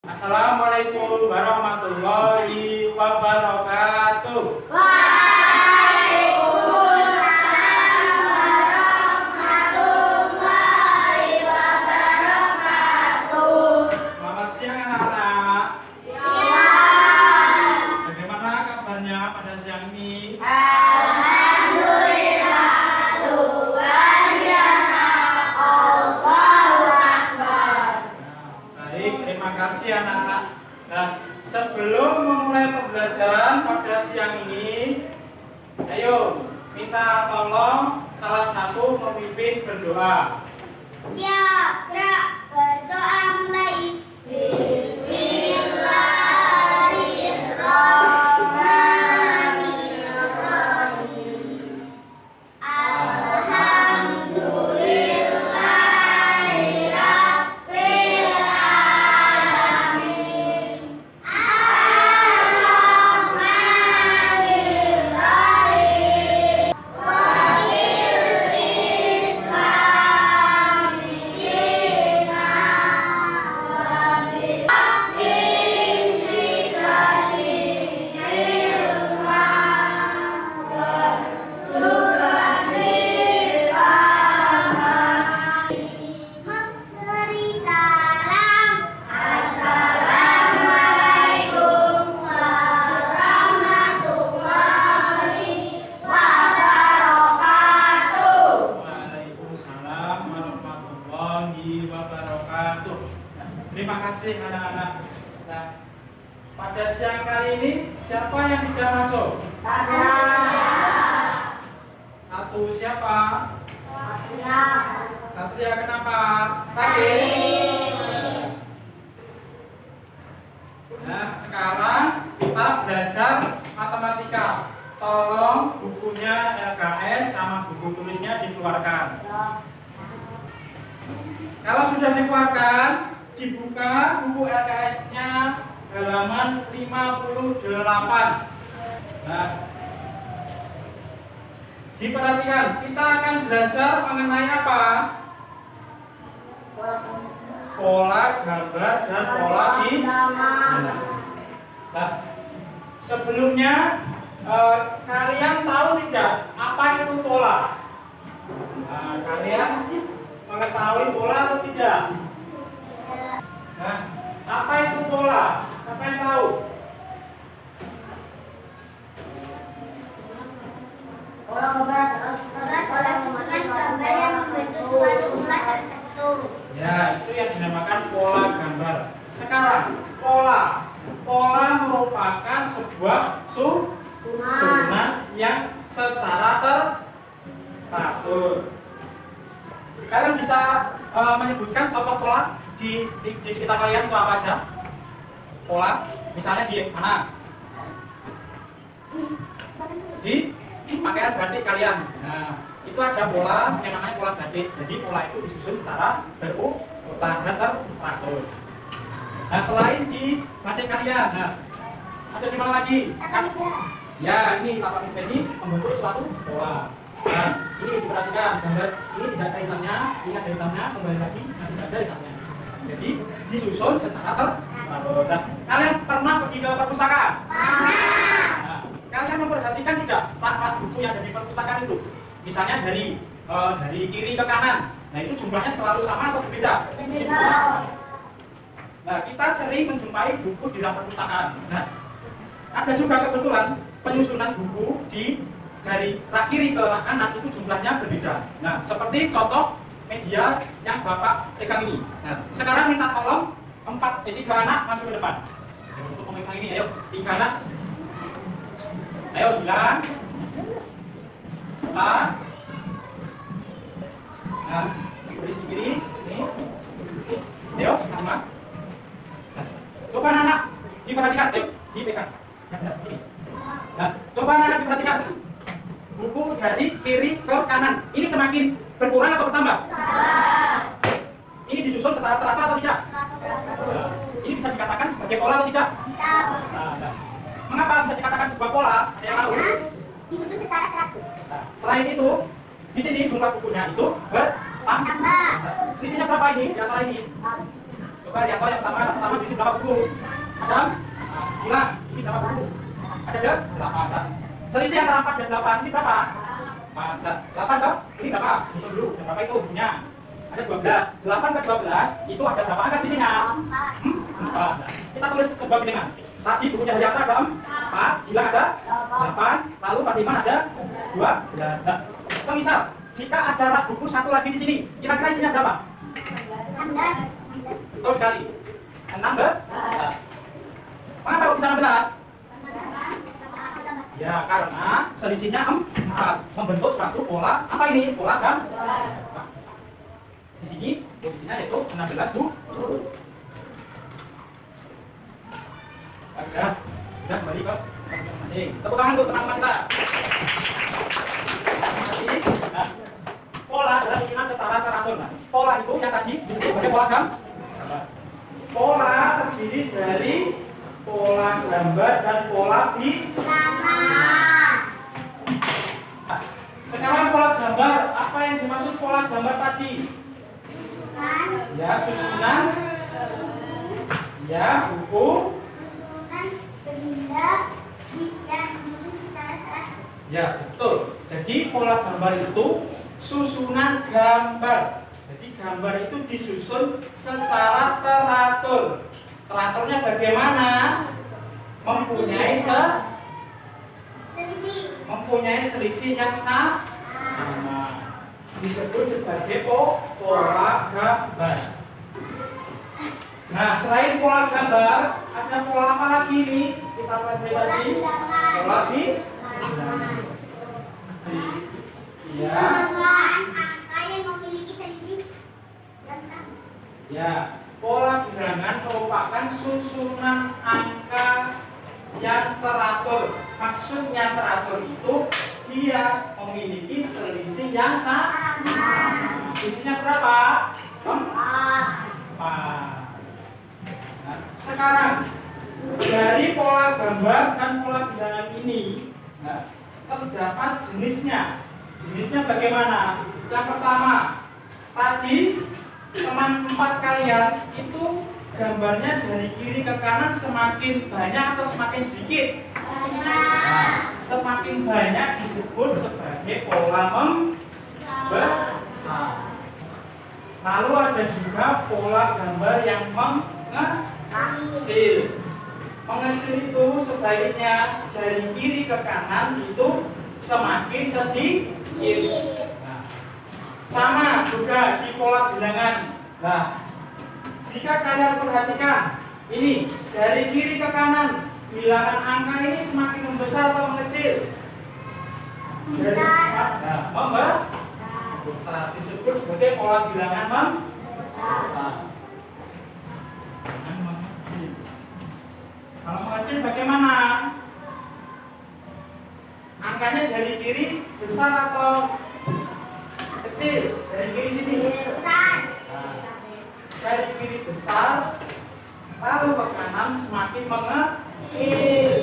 Assalamualaikum warahmatullahi wabarakatuh. Waalaikumsalam warahmatullahi wabarakatuh. Selamat siang anak-anak. Siang. Bagaimana kabarnya pada siang ini? Alhamdulillah, luar biasa. Allahu Akbar. Baik, terima kasih anak-anak. Nah, sebelum memulai pembelajaran pada siang ini, ayo minta tolong salah satu memimpin berdoa. Siap, gerak, berdoa mulai. Bismillahirrahmanirrahim. Alhamdulillahirabbil alamin. Ar-Rahmanir-Rahim. Wabil Islam dina wabil haqqi zikri ilma Beri salam. Assalamualaikum warahmatullahi wabarakatuh. Waalaikumsalam warahmatullahi wabarakatuh. Nah, terima kasih anak-anak. Nah, pada siang kali ini siapa yang tidak masuk? Satu siapa? Satria kenapa? Sakit. Nah, sekarang kita belajar matematika. Tolong bukunya LKS sama buku tulisnya dikeluarkan. Kalau sudah dikeluarkan, dibuka buku LKS-nya halaman 58. Nah, diperhatikan, kita akan belajar mengenai apa? Pola gambar dan pola di. Nah, sebelumnya kalian tahu tidak apa itu pola? Nah, kalian mengetahui pola atau tidak? Nah, apa itu pola? Siapa yang tahu? Gambar yang membentuk suatu ulat tertentu. Ya, itu yang dinamakan pola gambar. Sekarang, pola merupakan sebuah susunan yang secara teratur. Kalian bisa menyebutkan contoh pola di sekitar kalian itu apa aja? Pola, misalnya di mana? Di pakaian batik kalian. Nah, itu ada pola yang namanya pola batik. Jadi pola itu disusun secara berurutan dan teratur. Nah, selain di batik kalian, nah, ada di mana lagi? Ya, ini tapak meja ini membentuk suatu pola. Nah, ini diperhatikan gambar ini tidak ada hitamnya, ini ada hitamnya, kembali lagi, nah, tidak ada hitamnya. Jadi disusun secara teratur. Nah, kalian pernah pergi ke perpustakaan? Nah, kalian memperhatikan tidak rapat buku yang ada di perpustakaan itu? Misalnya dari kiri ke kanan. Nah, itu jumlahnya selalu sama atau berbeda? Nah, kita sering menjumpai buku di dalam perpustakaan. Nah, ada juga kebetulan penyusunan buku dari kiri ke kanan itu jumlahnya berbeda. Nah, seperti contoh media yang Bapak pegang ini. Nah, sekarang minta tolong 3 anak maju ke depan. Untuk memegang ini, ayo 3 anak. Ayo bilang. 4. Nah, beri kiri, ini. Ayo, 5. Nah, coba anak diperhatikan, ayo, dipegang. Nah, coba anak diperhatikan. Buku dari kiri ke kanan. Ini semakin berkurang atau bertambah? Ini disusun secara teratur atau tidak? Nah, ini bisa dikatakan sebagai pola atau tidak? Nah, mengapa bisa dikatakan sebuah pola? Ada yang tahu? Disusun secara teratur. Nah, selain itu, di sini jumlah bukunya itu bertambah. Selisihnya berapa ini? Di antara ini? Coba yang pertama diisi berapa buku? Ada? Bilang, isi berapa buku? Ada 8. Selisih antara 4 dan 8 ini berapa? 8 toh? Ini berapa? Hitung dulu, dan berapa itu punya? Ada 12. 8 ke 12 itu ada berapa angka selisihnya? 4. Kita tulis sebuah bilangan. Tadi bukunya Haryata ada 4, Gilang ada 8, lalu Fatimah ada 12. Nah, semisal jika ada buku satu lagi di sini, kira-kira isinya berapa? 16. Betul sekali. 16. Mengapa kok bisa 16? Ya, karena selisihnya 4 membentuk suatu pola. Apa ini? Pola kan? Di sini posisinya yaitu 16 buku. Sudah kembali ke masing-masing. Tepuk tangan untuk teman-teman kita. Nah, pola adalah susunan setara teratur. Nah, pola itu yang tadi disebut sebagai pola gambar. Pola terdiri dari pola gambar dan pola bilangan. Nah, sekarang pola gambar, apa yang dimaksud pola gambar tadi? Ya, susunan. Ya, buku. Ya, betul. Jadi pola gambar itu susunan gambar. Jadi gambar itu disusun secara teratur. Teraturnya bagaimana? Mempunyai selisih yang sama. Disebut sebagai pola gambar. Nah, selain pola gambar, ada pola apa lagi nih? Kita pelajari tadi. Pola bilangan. Ya. Angka yang memiliki selisih yang sama. Ya, pola bilangan merupakan susunan angka yang teratur. Maksudnya teratur itu dia memiliki selisih yang sama. Selisihnya berapa? 4. Nah, sekarang dari pola gambar dan pola bilangan ini, nah, terdapat jenisnya. Jenisnya bagaimana? Yang pertama, tadi teman 4 kalian itu gambarnya dari kiri ke kanan semakin banyak atau semakin sedikit? Nah, semakin banyak disebut sebagai pola membesar. Lalu ada juga pola gambar yang mengecil. Mengecil itu sebaliknya dari kiri ke kanan itu semakin sedikit. Nah, sama juga di pola bilangan. Nah, jika kalian perhatikan ini dari kiri ke kanan, bilangan angka ini semakin membesar atau mengecil? Membesar. Disebut sebagai pola bilangan membesar. Kalau mengecil bagaimana? Angkanya dari kiri besar atau kecil? Dari kiri sini Besar. Nah, dari kiri besar, lalu ke kanan semakin mengecil.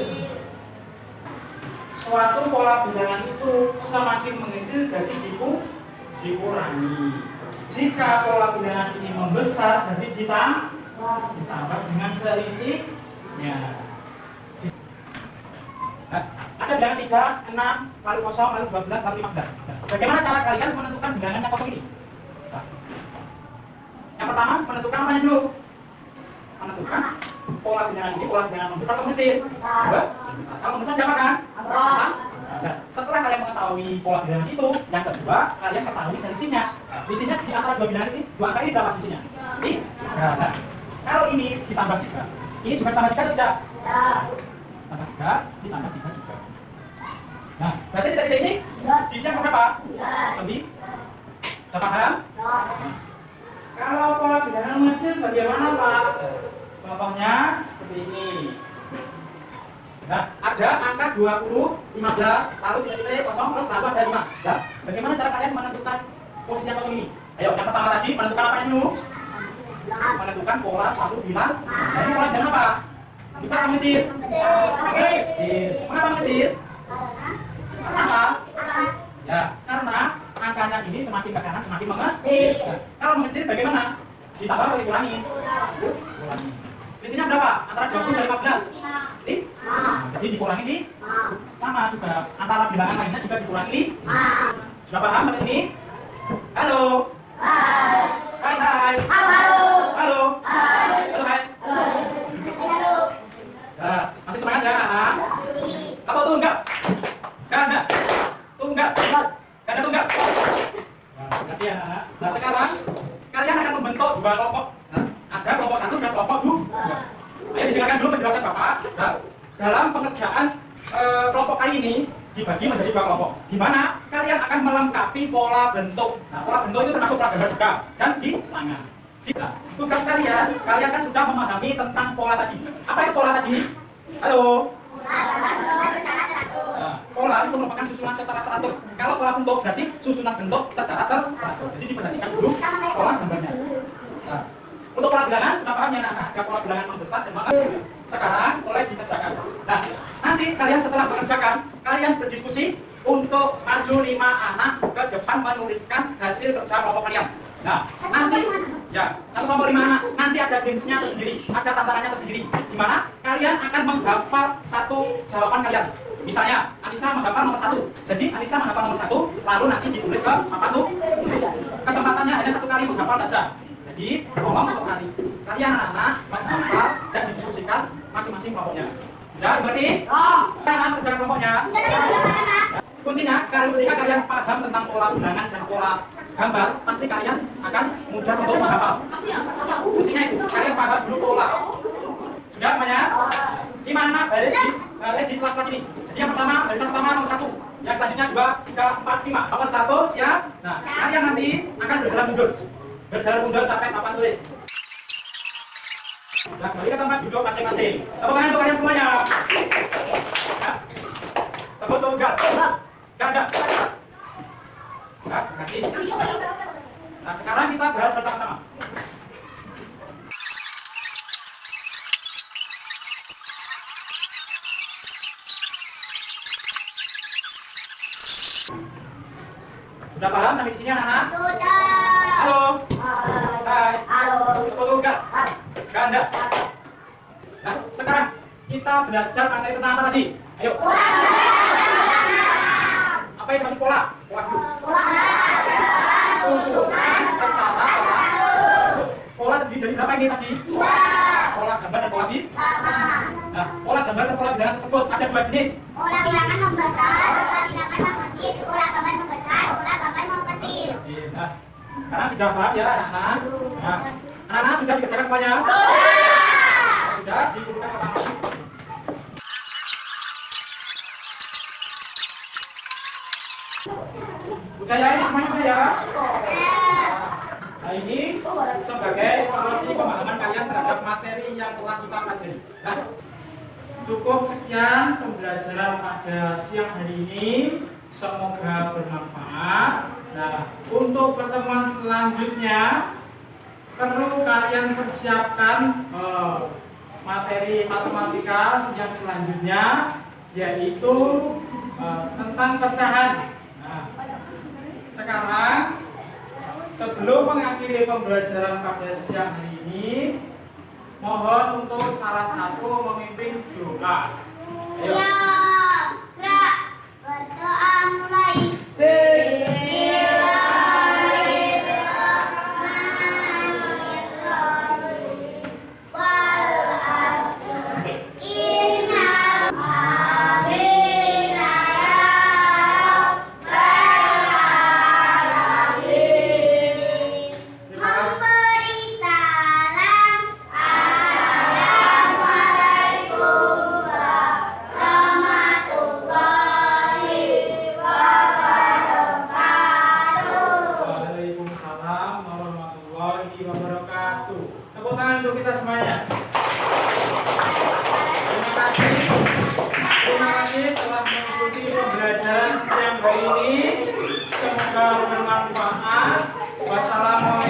Suatu pola bilangan itu semakin mengecil jadi dikurangi. Jika pola bilangan ini membesar, jadi ditambah dengan selisihnya. Nah, ada bilangan 3, 6, lalu 0, lalu 12, lalu 15. Bagaimana cara kalian menentukan bilangan yang kosong ini? Nah, yang pertama, menentukan apanya dulu? Menentukan pola bilangan ini, pola bilangan membesar atau mengecil? Kalau membesar diapakan? Nah, setelah kalian mengetahui pola bilangan itu, yang kedua, kalian ketahui selisihnya. Nah, selisihnya di antara dua bilangan ini, dua angka ini berapa selisihnya? Nah, kalau ini ditambah 3, ini juga tambah 3 atau tidak? Tambah 3, ditambah 3 juga. Nah, berarti tidak ini diisi angka berapa? 9. Sudah paham? Nah, kalau pola bilangan mengecil bagaimana, Pak? Contohnya seperti ini. Nah, ada angka 20, 15, lalu nilai kosong, terus tambah ada 5. Nah, bagaimana cara kalian menentukan posisi yang kosong ini? Ayo, yang pertama tadi menentukan apa dulu? Menentukan pola suatu bilangan. Nah, ini pola bilangan apa? Besar atau mengecil? Mengecil. Mengapa mengecil? Kenapa? Ya, karena angkanya ini semakin ke kanan semakin mengecil. Nah, kalau mengecil bagaimana? Ditambah atau dikurangi? Kurangi. Selisihnya berapa? Antara 20 dan 15? 5. Jadi dikurangi nih? Sama juga. Antara bilangan lainnya juga dikurangi? Sudah paham sampai sini? Halo? Hai. Hai. Halo? Halo, hai. Nah, masih semangat ya anak-anak? Atau tunggak? Ganda? Tunggak? Ganda tunggak? Nah, terima kasih ya anak-anak. Nah, sekarang kalian akan membentuk dua kelompok. Nah, ada kelompok 1 dan kelompok 2. Ayo didengarkan dulu penjelasan Bapak. Nah, dalam pengerjaan kelompok kali ini dibagi menjadi dua kelompok, di mana kalian akan melengkapi pola bentuk. Nah, pola bentuk itu termasuk pola gambar juga dan di tangan. Nah, tugas kalian kan sudah memahami tentang pola tadi. Apa itu pola tadi? Halo? Nah, pola itu merupakan susunan secara teratur. Kalau pola bentuk berarti susunan bentuk secara teratur. Jadi diperhatikan dulu pola gambarnya. Nah, untuk pola bilangan sudah paham ya anak-anak? Ada pola bilangan membesar dan mengecil. Sekarang mulai dikerjakan. Nah, nanti kalian setelah mengerjakan, kalian berdiskusi untuk maju 5 anak ke depan menuliskan hasil kerja kelompok kalian. Nah, nanti ya, 1 kelompok 5 anak, nanti ada gamesnya tersendiri, ada tantangannya tersendiri, di mana kalian akan menghafal satu jawaban kalian. Misalnya, Anissa menghafal nomor 1, jadi Anissa menghafal nomor 1, lalu nanti ditulis ke apa tuh? Kesempatannya hanya 1 kali menghafal saja. Jadi, tolong untuk kalian anak-anak menghafal dan didiskusikan masing-masing kelompoknya. Sudah berarti? Jangan kerjakan kelompoknya. Kuncinya, jika kalian paham tentang pola bilangan dan pola gambar, pasti kalian akan mudah untuk menghafal. Kuncinya itu, kalian paham dulu pola. Sudah semuanya? 5 anak baris di sela-sela sini. Jadi yang pertama, barisan pertama nomor 1. Yang selanjutnya 2, 3, 4, 5. Nomor 1, siap? Nah, kalian nanti akan berjalan mundur. Berjalan mundur sampai papan tulis. Nah, kembali ke tempat duduk masing-masing. Tepuk tangan untuk kalian semuanya. Nah, tepuk tunggak. Ganda. Nah, terima kasih. Nah, sekarang kita bahas bersama-sama. Sudah paham sampai di sini anak-anak? Sudah. Halo? Hai. Halo. Tepuk tunggak. Ganda. Nah, sekarang kita belajar materi tentang apa tadi? Ayo. Apa yang masuk pola? Pola dulu. Susunan secara teratur. Pola terdiri dari berapa ini tadi? Pola gambar dan pola bilangan. Nah, pola gambar dan pola bilangan tersebut ada 2 jenis. Pola bilangan membesar, pola bilangan mengecil, pola gambar membesar, pola gambar mengecil. Nah, sekarang sudah paham ya anak-anak? Nah, anak-anak sudah dikerjakan semuanya? Sudah dikumpulkan pertama. Udah ya, ini semuanya udah ya? Nah, ini sebagai evaluasi pemahaman kalian terhadap materi yang telah kita pelajari. Nah, cukup sekian pembelajaran pada siang hari ini. Semoga bermanfaat. Nah, untuk pertemuan selanjutnya perlu kalian persiapkan materi matematika yang selanjutnya, yaitu tentang pecahan. Nah, sekarang sebelum mengakhiri pembelajaran pada siang hari ini, mohon untuk salah satu memimpin doa. Ayo. Ya, gerak. Berdoa mulai. Tepuk tangan untuk kita semuanya. Terima kasih telah mengikuti pembelajaran siang hari ini. Semoga bermanfaat. Wassalamualaikum.